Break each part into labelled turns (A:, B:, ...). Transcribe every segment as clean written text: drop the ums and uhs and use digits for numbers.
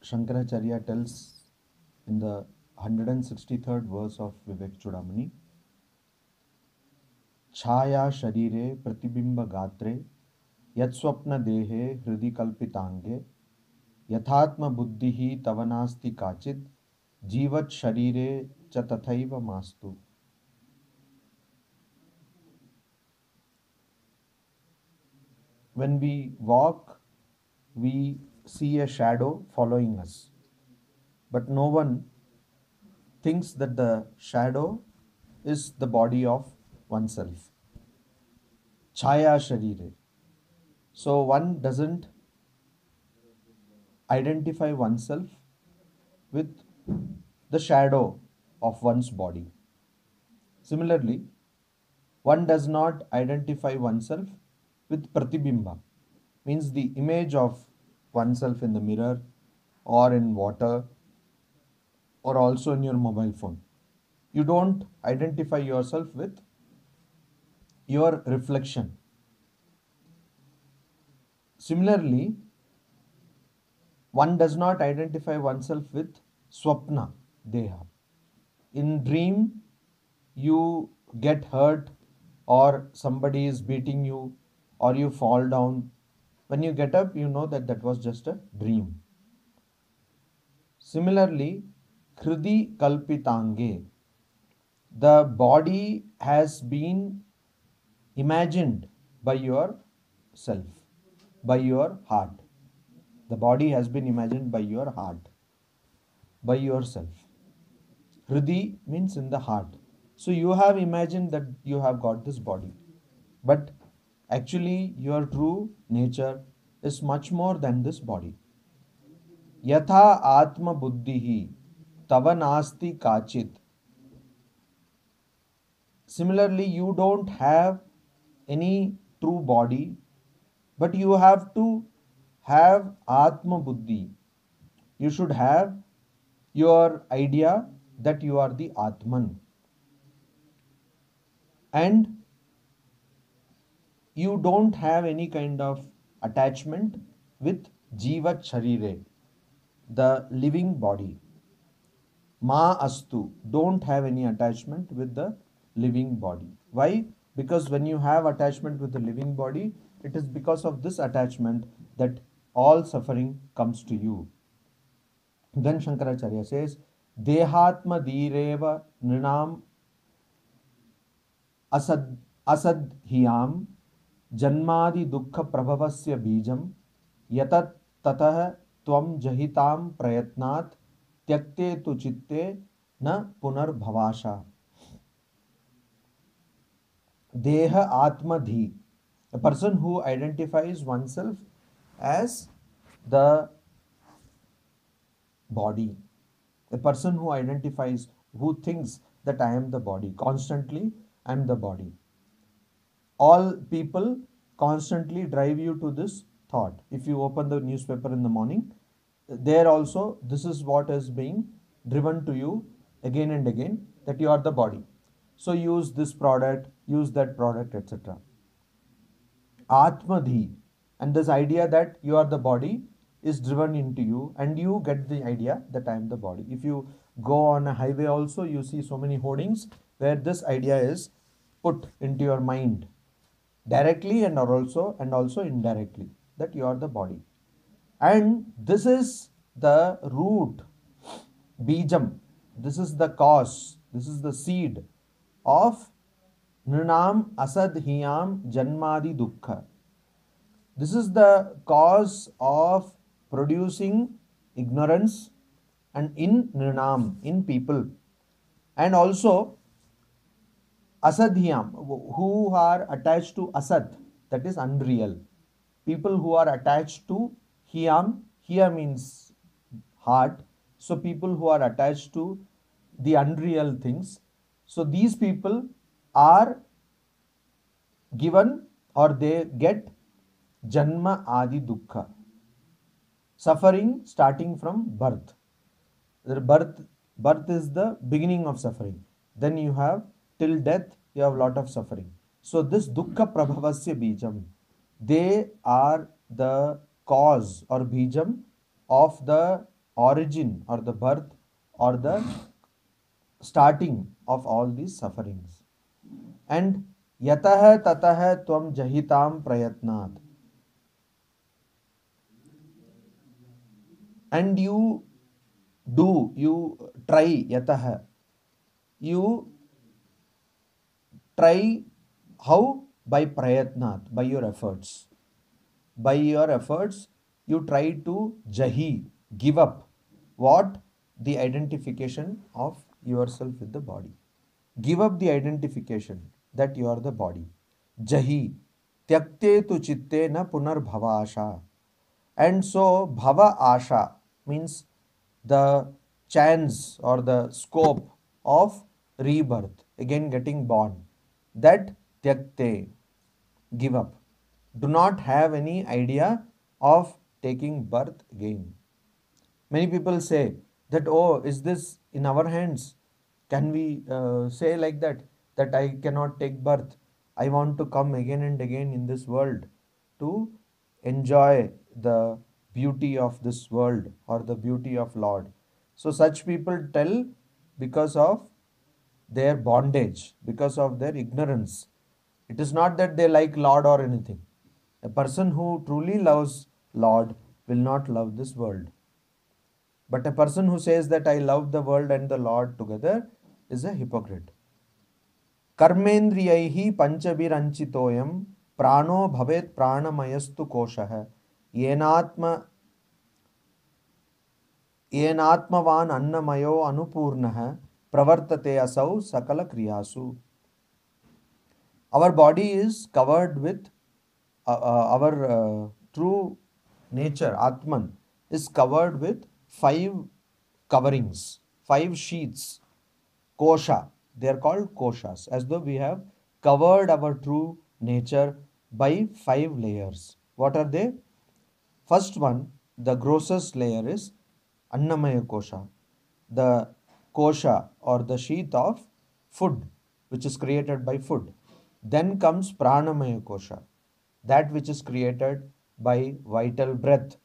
A: Shankaracharya tells in the 163rd verse of Vivekachudamani, Chaya Sharire Pratibimba Gatre Yatswapna Dehe Hridi Kalpitange Yathatma Buddhihi Tavanasti Kachid Jivat Sharire Chatathaiva Mastu. When we walk, we see a shadow following us, but no one thinks that the shadow is the body of oneself. Chaya Sharire. So one doesn't identify oneself with the shadow of one's body. Similarly, one does not identify oneself with pratibimba, means the image of oneself in the mirror or in water or also in your mobile phone. You don't identify yourself with your reflection. Similarly, one does not identify oneself with swapna, deha. In dream, you get hurt or somebody is beating you or you fall down. When you get up, you know that that was just a dream. Similarly, kriti kalpitange, the body has been imagined by yourself, by your heart. The body has been imagined by your heart, by yourself. Hridi means in the heart. So you have imagined that you have got this body. But actually your true nature is much more than this body. Yatha atma buddhihi tavanasti kachit. Similarly, you don't have any true body, but you have to have atma buddhi. You should have your idea that you are the Atman. And you don't have any kind of attachment with Jivat Sharire, the living body. Ma Astu, don't have any attachment with the living body. Why? Because when you have attachment with the living body, it is because of this attachment that all suffering comes to you. Then Shankaracharya says, Dehatma direva nrinam asad hiyam janmadi dukkha prabhavasya bijam yatat tatah tvam jahitam prayatnat tyakte tu chitte na punar bhavasha. Deha atmadhi, a person who identifies oneself as the body, a person who identifies, who thinks that I am the body, constantly I am the body. All people constantly drive you to this thought. If you open the newspaper in the morning, there also this is what is being driven to you again and again, that you are the body. So use this product, use that product, etc. Atmadhi, and this idea that you are the body is driven into you, and you get the idea that I am the body. If you go on a highway also, you see so many hoardings where this idea is put into your mind directly and also indirectly, that you are the body. And this is the root, bijam, this is the cause, this is the seed of nrinam asadhiyam janmadi dukkha. This is the cause of producing ignorance and in nrinam, in people, and also asadhyam, who are attached to asad, that is unreal. People who are attached to hiyam, hiya means heart. So people who are attached to the unreal things. So these people are given, or they get janma adi dukkha, suffering starting from birth. Birth is the beginning of suffering. Then you have till death, you have a lot of suffering. So this dukkha prabhavasya bijam, they are the cause or bijam of the origin or the birth or the starting of all these sufferings. And yatah tatah tvam jahitam prayatnat. And you try, yatah, you try how? By prayatnat, by your efforts. By your efforts, you try to jahi, give up. What? The identification of yourself with the body. Give up the identification that you are the body. Jahi, tyakte tu chitte na punar bhava asha. And so, bhava asha means the chance or the scope of rebirth, again getting born. That tyakte, give up. Do not have any idea of taking birth again. Many people say that, oh, is this in our hands? Can we say like that? That I cannot take birth. I want to come again and again in this world to enjoy the beauty of this world or the beauty of Lord. So such people tell because of their bondage, because of their ignorance. It is not that they like Lord or anything. A person who truly loves Lord will not love this world. But a person who says that I love the world and the Lord together is a hypocrite. Karmendriyaihi panchabhiranchitoyam prano bhavet pranamayastu koshah yenatmavan annamayo anupurnah pravartate asau sakala kriyasu. Our body is covered with our true nature, Atman, is covered with 5 coverings, 5 sheets, kosha. They are called koshas, as though we have covered our true nature by 5 layers. What are they? First one, the grossest layer is Annamaya kosha, the kosha or the sheath of food, which is created by food. Then comes Pranamaya kosha, that which is created by vital breath,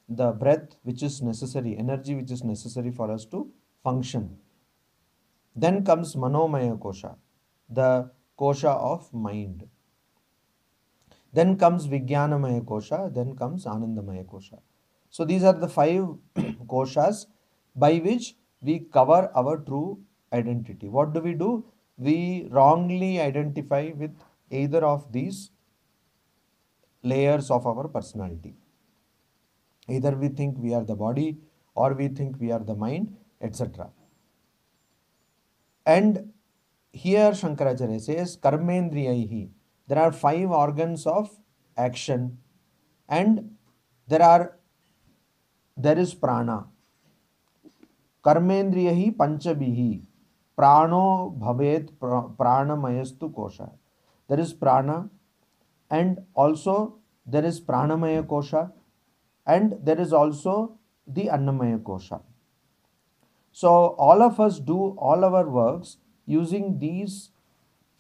A: the breath which is necessary, energy which is necessary for us to function. Then comes Manomaya kosha, the kosha of mind. Then comes Vijnanamaya kosha, then comes Anandamaya kosha. So these are the 5 koshas by which we cover our true identity. What do? We wrongly identify with either of these layers of our personality. Either we think we are the body or we think we are the mind, etc. And here Shankaracharya says, Karmendriyaihi. There are 5 organs of action and there is prana. Karmendriyahi panchabihi. Prano bhavet pranamayastu kosha. There is prana and also there is pranamaya kosha and there is also the annamaya kosha. So all of us do all our works using these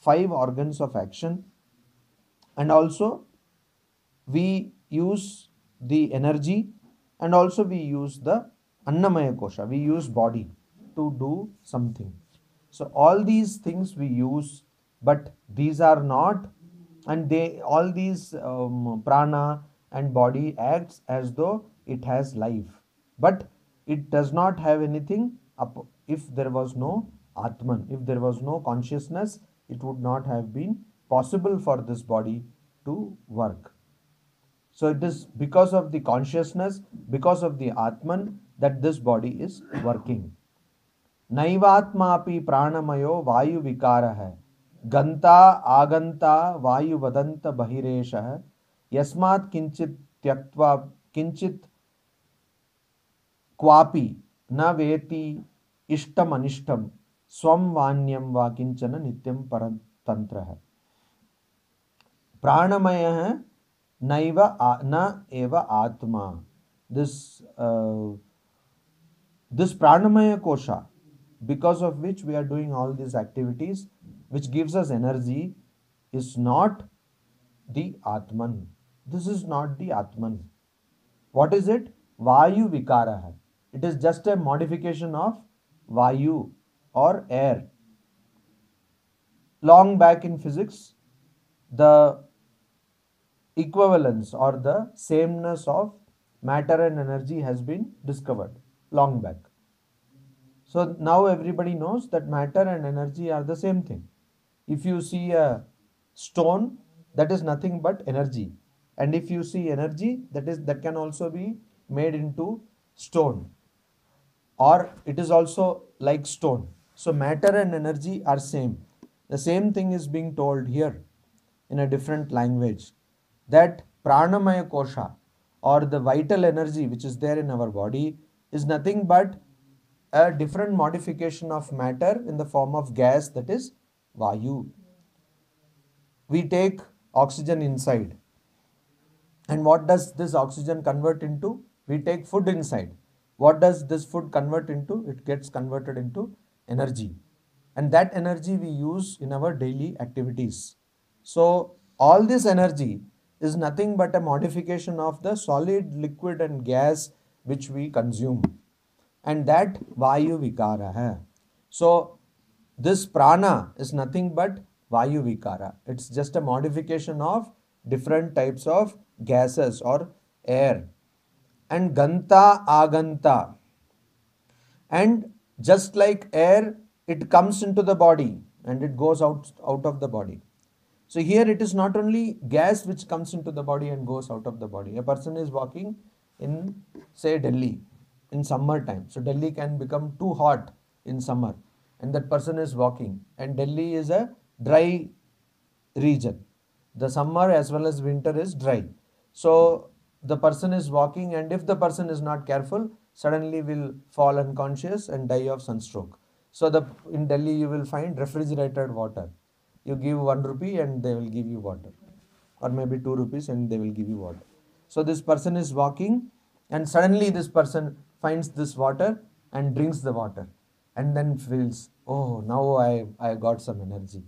A: 5 organs of action, and also we use the energy and also we use the annamaya kosha, we use body to do something. So all these things we use, but these are not, and all these prana and body acts as though it has life, but it does not have anything. If there was no Atman, if there was no consciousness, it would not have been possible for this body to work. So it is because of the consciousness, because of the Atman, that this body is working. Naivatmapi pranamayo vayu vikara ganta aganta vayu vadanta bahiresha yasmat kinchit tyaktva kinchit क्वापि न वेति इष्टम अनिष्टम स्वम वान्यम वा किंचन नित्यम परतंत्रः. प्राणमयः नैव न एव आत्मा. This pranamaya kosha, because of which we are doing all these activities, which gives us energy, is not the Atman. This is not the Atman. What is it? Vayu vikara. It is just a modification of Vayu or air. Long back in physics, the equivalence or the sameness of matter and energy has been discovered long back. So now everybody knows that matter and energy are the same thing. If you see a stone, that is nothing but energy. And if you see energy, that can also be made into stone, or it is also like stone. So matter and energy are same. The same thing is being told here in a different language, that pranamaya kosha or the vital energy which is there in our body is nothing but a different modification of matter in the form of gas, that is vayu. We take oxygen inside, and what does this oxygen convert into? We take food inside. What does this food convert into? It gets converted into energy. And that energy we use in our daily activities. So, all this energy is nothing but a modification of the solid, liquid, and gas which we consume. And that Vayu Vikara hai. So, this prana is nothing but Vayu Vikara. It's just a modification of different types of gases or air. And Ganta Aganta. And just like air, it comes into the body and it goes out of the body. So here it is not only gas which comes into the body and goes out of the body. A person is walking in, say, Delhi in summer time. So Delhi can become too hot in summer, and that person is walking. And Delhi is a dry region. The summer as well as winter is dry. So the person is walking, and if the person is not careful, suddenly will fall unconscious and die of sunstroke. So in Delhi you will find refrigerated water. You give 1 rupee and they will give you water, or maybe 2 rupees and they will give you water. So this person is walking, and suddenly this person finds this water and drinks the water, and then feels, oh, now I got some energy.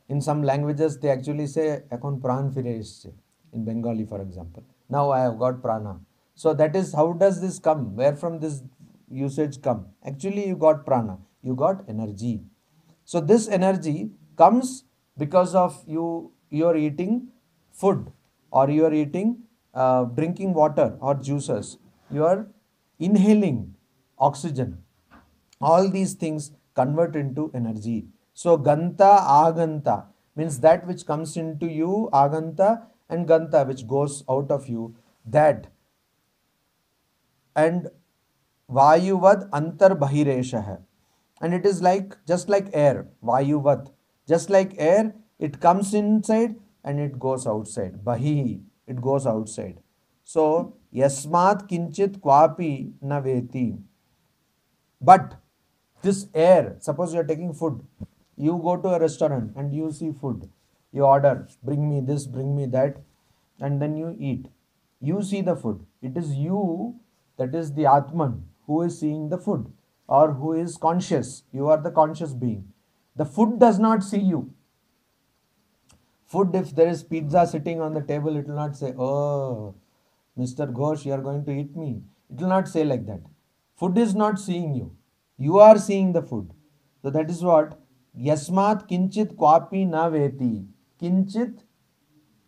A: In some languages they actually say ekon pran fire esche, in Bengali for example. Now I have got prana. So that is, how does this come? Where from this usage come? Actually you got prana, you got energy. So this energy comes because of you're eating food, or you're eating, drinking water or juices. You are inhaling oxygen. All these things convert into energy. So Ganta Aganta means that which comes into you, Aganta, and Ganta which goes out of you, that. And Vayuvad Antar Bahiresha hai. And it is like, just like air, Vayuvat. Just like air, it comes inside and it goes outside. Bahi, it goes outside. So, Yasmat Kinchit Kwapi Naveti. But this air, suppose you are taking food, you go to a restaurant and you see food, you order, bring me this, bring me that, and then you eat. You see the food. It is you, that is the Atman, who is seeing the food, or who is conscious. You are the conscious being. The food does not see you. Food, if there is pizza sitting on the table, it will not say, oh, Mr. Ghosh, you are going to eat me. It will not say like that. Food is not seeing you. You are seeing the food. So that is what Yasmat Kinchit Kwapi Na Veti. Kinchit,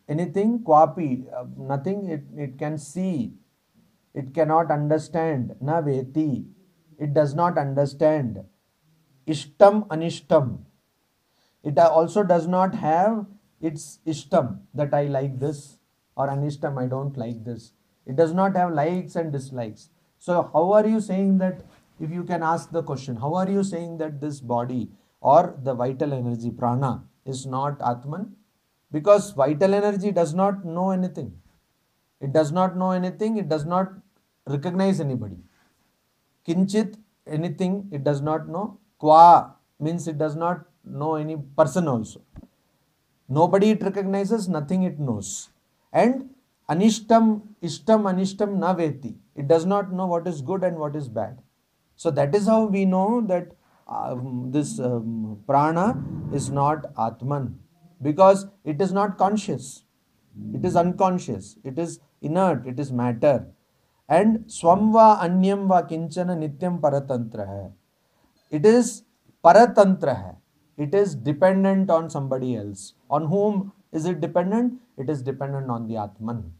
A: anything, Kwapi, nothing, it can see. It cannot understand. Na Veti. It does not understand. Ishtam Anishtam. It also does not have its ishtam, that I like this, or anishtam, I don't like this. It does not have likes and dislikes. So how are you saying that, if you can ask the question, how are you saying that this body or the vital energy, prana, is not Atman? Because vital energy does not know anything. It does not know anything. It does not recognize anybody. Kinchit, anything, it does not know. Kwa means it does not know any person also. Nobody it recognizes, nothing it knows. And Anishtam, Ishtam, Anishtam na veti. It does not know what is good and what is bad. So that is how we know that this prana is not Atman, because it is not conscious. It is unconscious. It is inert. It is matter. And swamva anyam va kinchana nityam paratantra hai. It is paratantra hai. It is dependent on somebody else. On whom is it dependent? It is dependent on the Atman.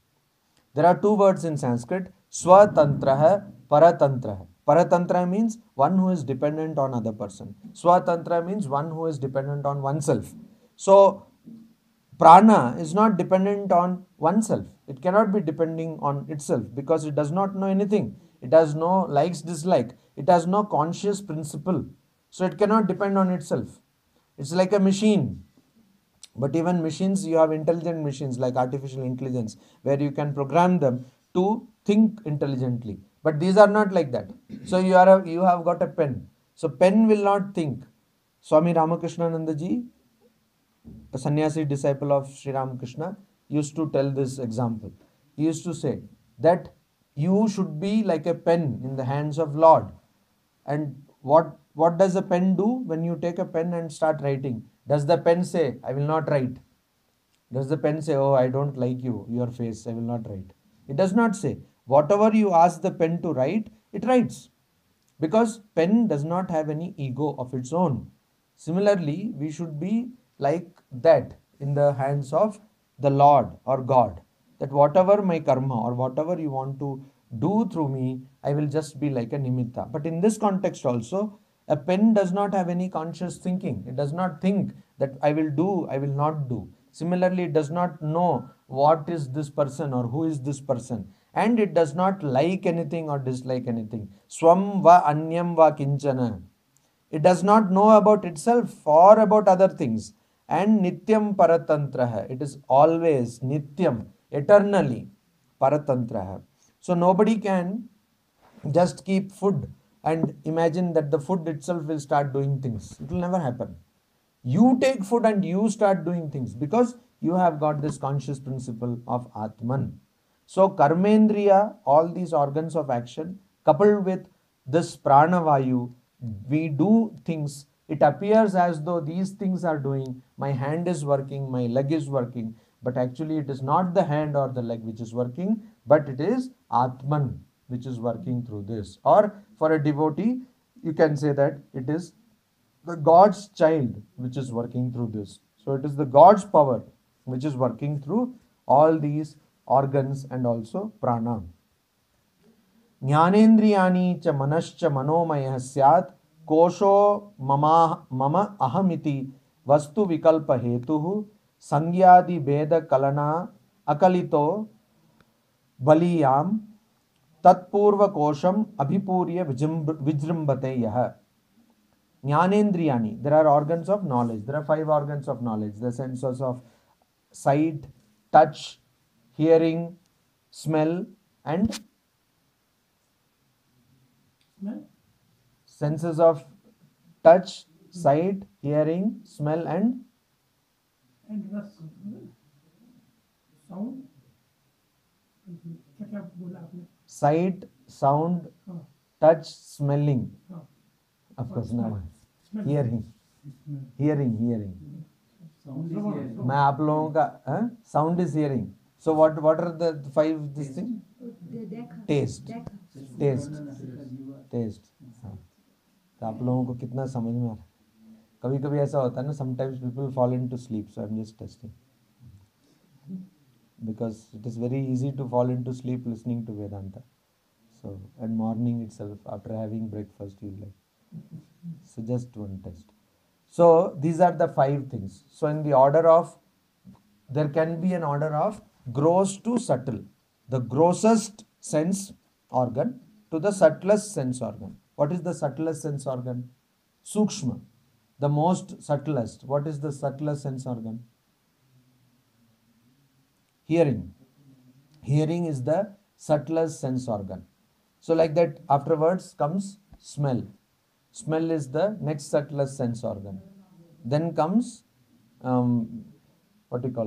A: There are two words in Sanskrit, swatantra, paratantra. Paratantra means one who is dependent on other person. Swatantra means one who is dependent on oneself. So prana is not dependent on oneself. It cannot be depending on itself because it does not know anything. It has no likes, dislike. It has no conscious principle. So it cannot depend on itself. It's like a machine. But even machines, you have intelligent machines like artificial intelligence, where you can program them to think intelligently. But these are not like that. So you have got a pen. So pen will not think. Swami Ramakrishna ji, a sannyasi disciple of Sri Ramakrishna, used to tell this example. He used to say that you should be like a pen in the hands of Lord. And what does a pen do when you take a pen and start writing? Does the pen say, I will not write? Does the pen say, oh, I don't like your face, I will not write? It does not say. Whatever you ask the pen to write, it writes. Because pen does not have any ego of its own. Similarly, we should be like that in the hands of the Lord or God. That whatever my karma or whatever you want to do through me, I will just be like a nimitta. But in this context also, a pen does not have any conscious thinking. It does not think that I will do, I will not do. Similarly, it does not know what is this person or who is this person. And it does not like anything or dislike anything. Swam va anyam va kinchana. It does not know about itself or about other things. And nityam paratantraha. It is always nityam, eternally paratantraha. So nobody can just keep food and imagine that the food itself will start doing things. It will never happen. You take food and you start doing things because you have got this conscious principle of Atman. So karmendriya, all these organs of action, coupled with this pranavayu, we do things. It appears as though these things are doing, my hand is working, my leg is working, but actually it is not the hand or the leg which is working, but it is Atman which is working through this. Or for a devotee, you can say that it is the God's child which is working through this. So it is the God's power which is working through all these organs and also prana. Jnanendriyani cha manascha manomaya syat kosho mama ahamiti vastu vikalpa hetuhu sangyadi veda kalana akalito baliyam tatpurva kosham abhipurya vijrimbate yaha. Jnanendriyani, there are organs of knowledge. There are 5 organs of knowledge. The senses of sight, touch, hearing, smell, and senses of touch, sight, hearing, smell, and
B: sound.
A: sight, sound, touch, smelling. Of course, now hearing. मैं आप लोगों का sound is hearing. So what are the 5 this thing? Taste. हाँ. तो आप लोगों को कितना समझ में आ रहा है? कभी कभी ऐसा होता है ना, sometimes people fall into sleep, so I'm just testing, because it is very easy to fall into sleep listening to Vedanta. So at morning itself, after having breakfast, you like. So just one test. So these are the 5 things. So in the order of, there can be an order of gross to subtle. The grossest sense organ to the subtlest sense organ. What is the subtlest sense organ? Sukshma. The most subtlest. What is the subtlest sense organ? Hearing. Hearing is the subtlest sense organ. So like that, afterwards comes smell. Smell is the next subtlest sense organ. Then comes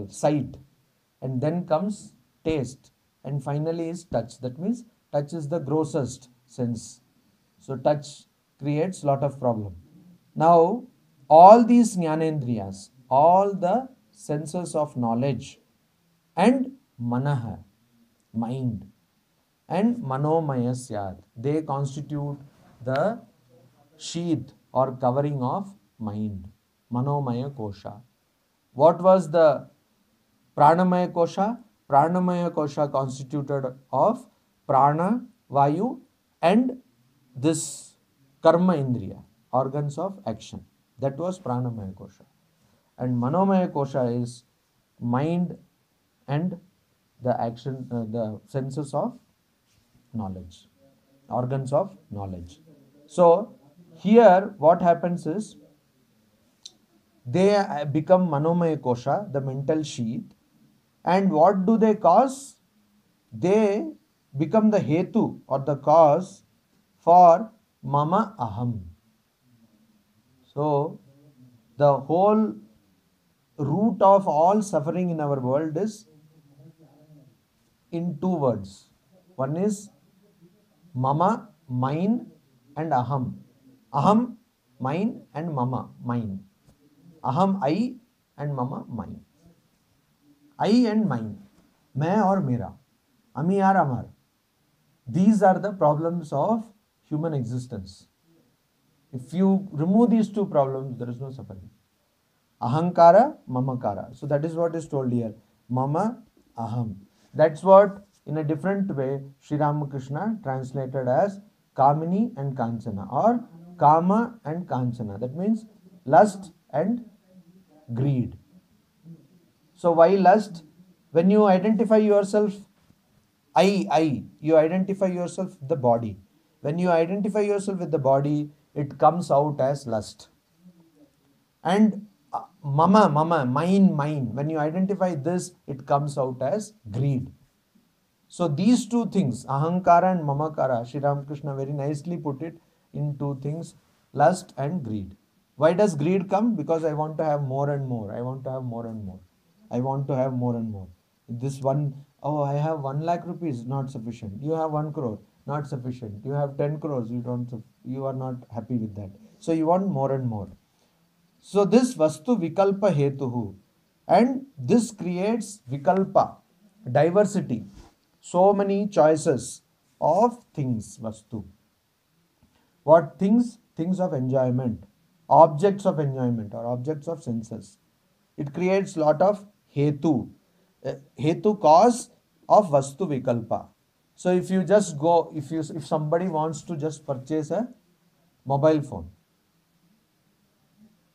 A: sight, and then comes taste, and finally is touch. That means touch is the grossest sense. So touch creates lot of problem. Now all these jnanendriyas, all the senses of knowledge, and manaha, mind, and manomaya syat. They constitute the sheath or covering of mind. Manomaya kosha. What was the pranamaya kosha? Pranamaya kosha constituted of prana, vayu, and this karma indriya, organs of action. That was pranamaya kosha. And manomaya kosha is mind and the action, the senses of knowledge, organs of knowledge. So here what happens is they become manomaya kosha, the mental sheath, and what do they cause? They become the hetu or the cause for mama aham. So the whole root of all suffering in our world is in two words. One is mama, mine, and aham. Aham, mine, and mama, mine. Aham, I, and mama, mine. I and mine. मैं और मेरा. Ami और amar. These are the problems of human existence. If you remove these two problems, there is no suffering. Ahankara, mamakara. So that is what is told here. Mama, aham. That's what in a different way Sri Ramakrishna translated as Kamini and Kanchana, or Kama and Kanchana. That means lust and greed. So why lust? When you identify yourself, you identify yourself with the body. When you identify yourself with the body, it comes out as lust. And mama, mine. When you identify this, it comes out as greed. So these two things, ahankara and mamakara, Sri Ramakrishna very nicely put it in two things, lust and greed. Why does greed come? Because I want to have more and more. I want to have more and more. I want to have more and more. This one, oh, I have 1 lakh rupees, not sufficient. You have 1 crore, not sufficient. You have 10 crores, you are not happy with that. So you want more and more. So this vastu vikalpa hetuhu, and this creates vikalpa, diversity, so many choices of things, vastu. What things? Things of enjoyment, objects of enjoyment or objects of senses. It creates lot of hetu, hetu cause of vastu vikalpa. So if you just go, if somebody wants to just purchase a mobile phone,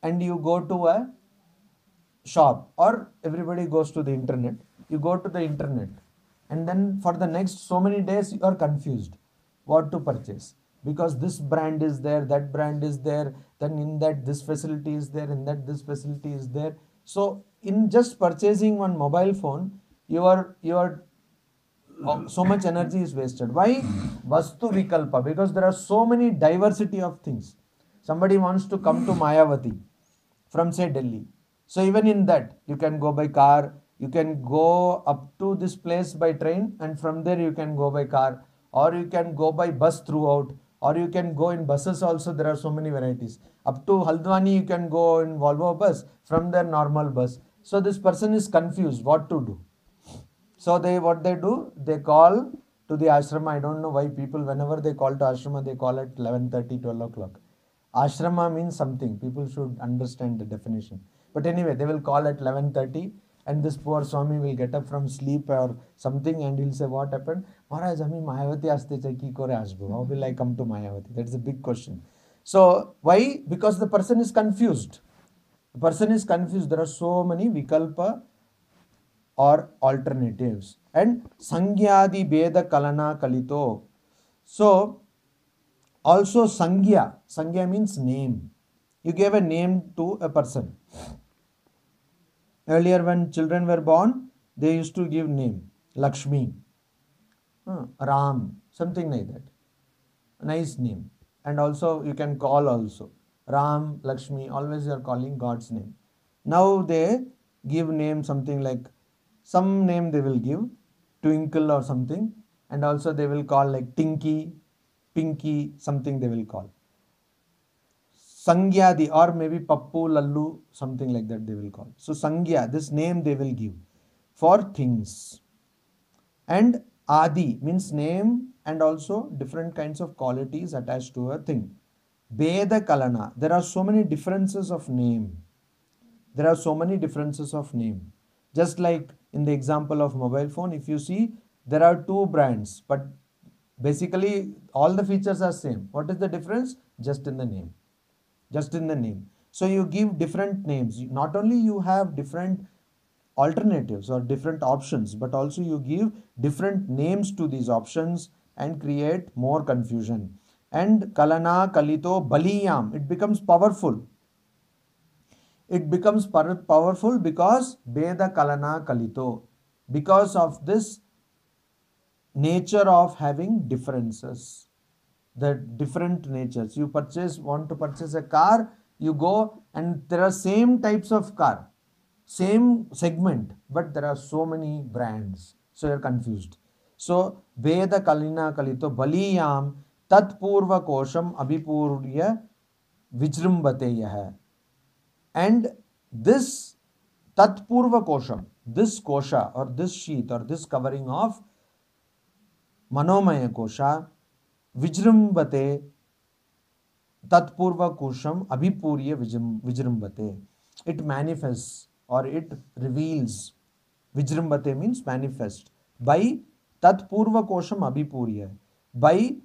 A: and you go to a shop, or everybody goes to the internet, you go to the internet, and then for the next so many days you are confused what to purchase, because this brand is there, that brand is there, then in that this facility is there, in that this facility is there. So in just purchasing one mobile phone, your so much energy is wasted. Why? Vastu vikalpa, because there are so many diversity of things. Somebody wants to come to Mayavati from say Delhi. So even in that, you can go by car, you can go up to this place by train, and from there you can go by car, or you can go by bus throughout, or you can go in buses also. There are so many varieties. Up to Haldwani you can go in Volvo bus, from there normal bus. So this person is confused what to do. So what they do, they call to the ashrama. I don't know why people, whenever they call to ashrama, they call at 11:30, 12 o'clock. Ashrama means something. People should understand the definition. But anyway, they will call at 11:30, and this poor Swami will get up from sleep or something, and he'll say, what happened? Maharaj, ami Mayavati aste chai ki kore asbo. How will I come to Mayavati? That's a big question. So why? Because the person is confused. The person is confused. There are so many vikalpa or alternatives. And sangyadi beda kalana kalito. So also sangya means name. You gave a name to a person. Earlier when children were born, they used to give name. Lakshmi, Ram, something like that. Nice name. And also you can call also. Ram, Lakshmi, always you are calling God's name. Now they give name something like, some name they will give, Twinkle or something, and also they will call like Tinky, Pinky, something they will call. Sangyadi, or maybe Pappu, Lallu, something like that they will call. So Sangya, this name they will give for things. And Adi means name and also different kinds of qualities attached to a thing. Beda Kalana, there are so many differences of name. There are so many differences of name. Just like in the example of mobile phone, if you see, there are two brands, but basically all the features are same. What is the difference? Just in the name. Just in the name. So you give different names. Not only you have different alternatives or different options, but also you give different names to these options and create more confusion. And Kalana Kalito Baliyam, it becomes powerful. It becomes powerful because Beda Kalana Kalito, because of this nature of having differences, the different natures. You want to purchase a car, you go and there are same types of car, same segment, but there are so many brands, so you're confused. So Veda Kalina Kalito Baliyam Tatpurva Kosham Abhipurya Vijrumbate Yah. And this Tatpurva Kosham, this kosha or this sheath or this covering of Manomaya Kosha, Vijrumbate Tatpurva Kosham Abhipurya Vijrumbate. It manifests or it reveals. Vijrumbate means manifest. By Tatpurva Kosham Abhipurya. By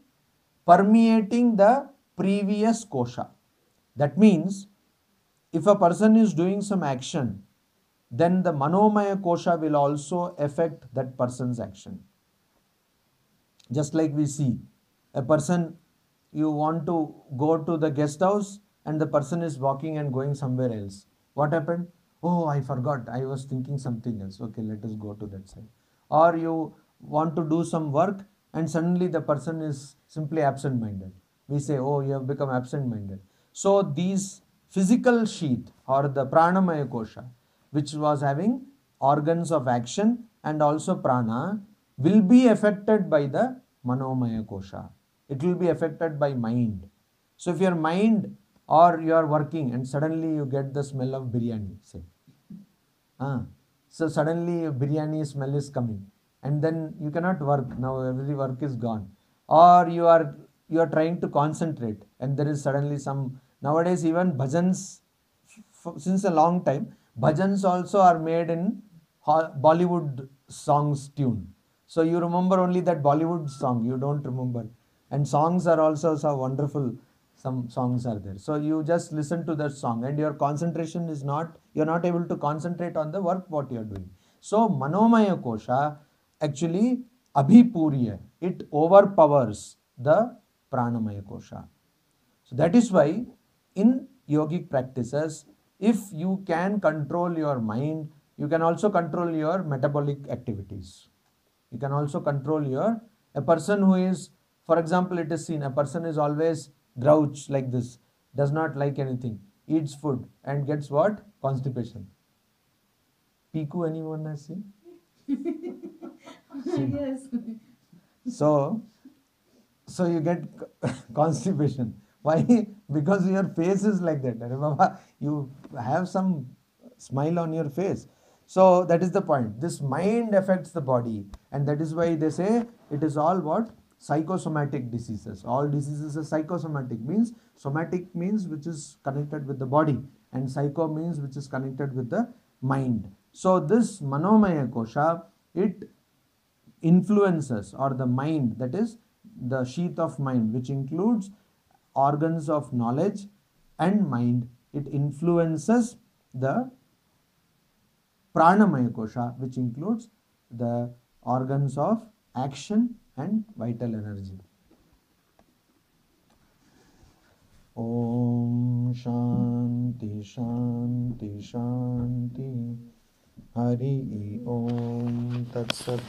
A: permeating the previous kosha. That means if a person is doing some action, then the Manomaya Kosha will also affect that person's action. Just like we see a person, you want to go to the guest house and the person is walking and going somewhere else. What happened? Oh, I forgot. I was thinking something else. Okay, let us go to that side. Or you want to do some work and suddenly the person is simply absent minded. We say, oh, you have become absent minded. So these physical sheath or the pranamaya kosha, which was having organs of action and also prana, will be affected by the manomaya kosha. It will be affected by mind. So if your mind or you are working and suddenly you get the smell of biryani, say, so suddenly biryani smell is coming and then you cannot work. Now every work is gone. Or you are trying to concentrate and there is suddenly some, nowadays even bhajans, since a long time, bhajans also are made in Bollywood songs tune. So you remember only that Bollywood song, you don't remember. And songs are also so wonderful. Some songs are there. So you just listen to that song and your concentration is not, you're not able to concentrate on the work what you're doing. So Manomaya Kosha actually Abhipurya, it overpowers the Pranamaya Kosha. So that is why in yogic practices, if you can control your mind, you can also control your metabolic activities. You can also control a person who is, for example, it is seen, a person is always grouch like this, does not like anything, eats food and gets what? Constipation. Piku, anyone has seen?
B: Yes.
A: So you get constipation. Why? Because your face is like that. Remember, you have some smile on your face. So that is the point. This mind affects the body, and that is why they say it is all what? Psychosomatic diseases. All diseases are psychosomatic. Means somatic means which is connected with the body, and psycho means which is connected with the mind. So this manomaya kosha, it influences or the mind, that is the sheath of mind, which includes organs of knowledge and mind. It influences the pranamaya kosha, which includes the organs of action and vital energy. Om Shanti Shanti Shanti. Hari Om Tat Sat.